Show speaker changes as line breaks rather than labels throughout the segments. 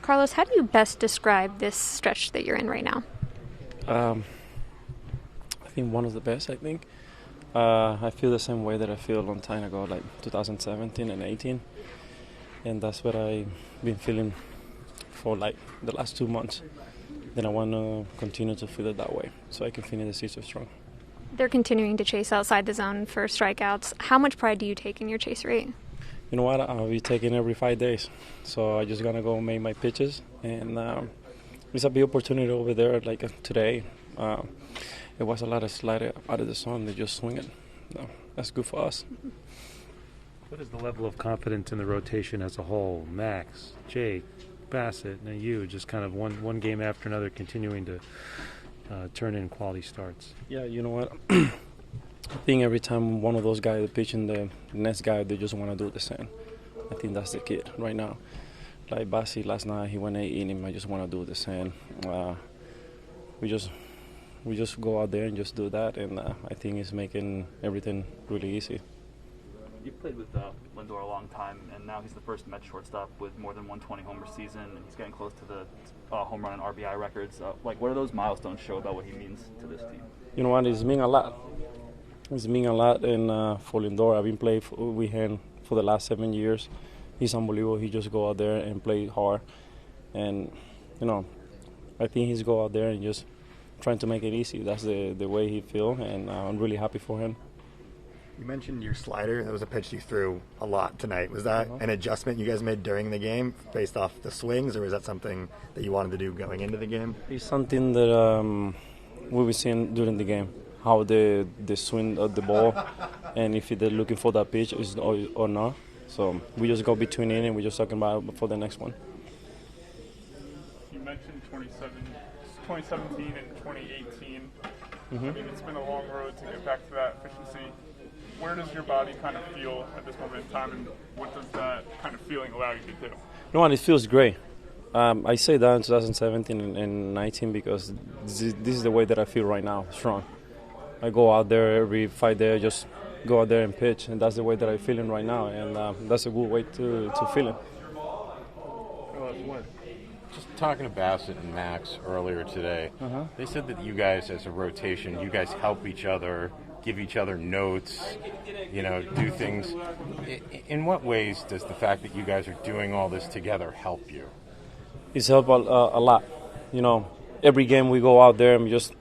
Carlos, how do you best describe this stretch that you're in right now?
I think one of the best, I think. I feel the same way that I feel a long time ago, like 2017 and 18. And that's what I've been feeling for like the last 2 months. Then I want to continue to feel it that way so I can finish the season strong.
They're continuing to chase outside the zone for strikeouts. How much pride do you take in your chase rate?
You know what? I'll be taking every 5 days. So I'm just going to go make my pitches. And it's a big opportunity over there, like today. It was a lot of slide out of the sun. They just swing it. No, that's good for us.
What is the level of confidence in the rotation as a whole? Max, Jake, Bassett, and you, just kind of one game after another continuing to turn in quality starts.
Yeah, you know what? I think every time one of those guys is pitching, the next guy, they just want to do the same. I think that's the kid right now. Like Bassi last night, he went 8 innings. I just want to do the same. We just go out there and just do that, and I think it's making everything really easy.
You've played with Lindor a long time, and now he's the first Mets shortstop with more than 120 homer season, and he's getting close to the home run and RBI records. What do those milestones show about what he means to this team?
You know what? It's mean a lot. It's mean a lot, and for Lindor, I've been playing with him for the last 7 years. He's unbelievable. He just go out there and play hard, and I think he's go out there and just trying to make it easy. That's the way he feels, and I'm really happy for him.
You mentioned your slider. That was a pitch you threw a lot tonight. Was that an adjustment you guys made during the game based off the swings, or was that something that you wanted to do going into the game?
It's something that we were seeing during the game, how the swing of the ball, and if they're looking for that pitch or not. So we just go between it, and we're just talking about for the next one.
You mentioned 2017 and 2018.
Mm-hmm.
I mean, it's been a long road to get back to that efficiency. Where does your body kind of feel at this moment in time, and what does that kind of feeling allow you to do?
You know what? It feels great. I say that in 2017 and 19 because this is the way that I feel right now, strong. I go out there every 5 days, just go out there and pitch, and that's the way that I'm feeling right now, and that's a good way to feel it.
Just talking to Bassett and Max earlier today, they said that you guys as a rotation, you guys help each other, give each other notes, do things. In what ways does the fact that you guys are doing all this together help you?
It's helped a lot. Every game we go out there and we're just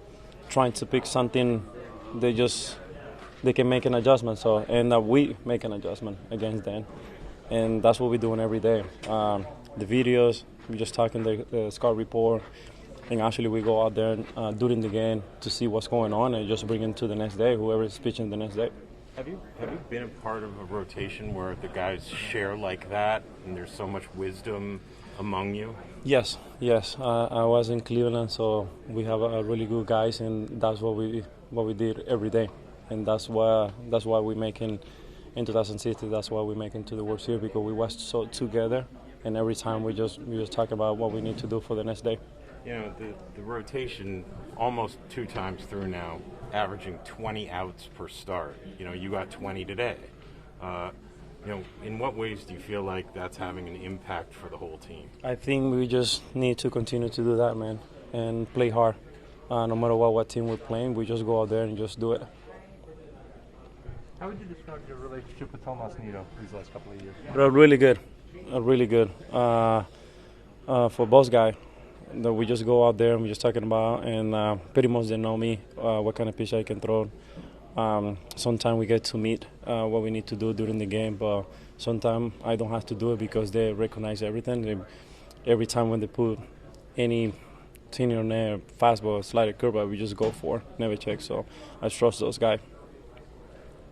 trying to pick something they can make an adjustment. So, and we make an adjustment against them. And that's what we're doing every day. The videos, we're just talking the scout report. And actually we go out there during the game to see what's going on and just bring it to the next day, whoever is pitching the next day.
Have you been a part of a rotation where the guys share like that and there's so much wisdom among you?
Yes. I was in Cleveland, so we have really good guys, and that's what we did every day. And that's why we making in 2016. That's why we making to the World Series, because we was so together, and every time we just talk about what we need to do for the next day.
The rotation almost 2 times through now, averaging 20 outs per start. You got 20 today. In what ways do you feel like that's having an impact for the whole team?
I think we just need to continue to do that, man, and play hard. No matter what team we're playing, we just go out there and just do it.
How would you describe your relationship with Tomas Nido these last couple of years?
Really good. For both guys, that we just go out there and we're just talking about, and pretty much they know me, what kind of pitch I can throw. Sometimes we get to meet what we need to do during the game, but sometimes I don't have to do it because they recognize everything. Every time when they put any thing on there, fastball, slider, curveball, we just go for, never check. So I trust those guys.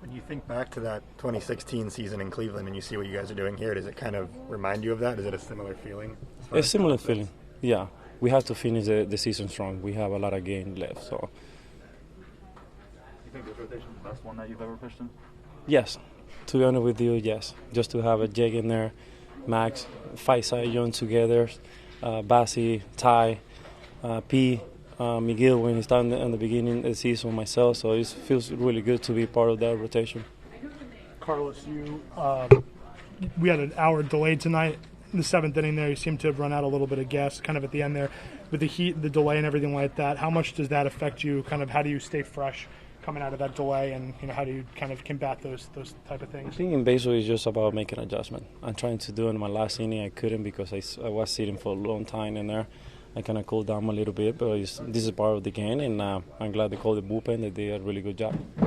When you think back to that 2016 season in Cleveland and you see what you guys are doing here, does it kind of remind you of that? Is it a similar feeling?
A similar feeling, yeah. We have to finish the season strong. We have a lot of games left, so.
You think this rotation is the best one that you've ever pitched in?
Yes. To be honest with you, yes. Just to have a Jake in there, Max, 5 Cy Young together, Bassi, Ty, P, Miguel when he started in the beginning of the season, myself. So it feels really good to be part of that rotation.
Carlos, we had an hour delay tonight. the 7th inning there, you seem to have run out a little bit of gas kind of at the end there with the heat, the delay, and everything like that. How much does that affect you? Kind of how do you stay fresh coming out of that delay, and how do you kind of combat those type of things?
I think in baseball it's just about making an adjustment. I'm trying to do it in my last inning. I couldn't because I was sitting for a long time in there. I kind of cooled down a little bit, but this is part of the game, and I'm glad they called the bullpen. They did a really good job.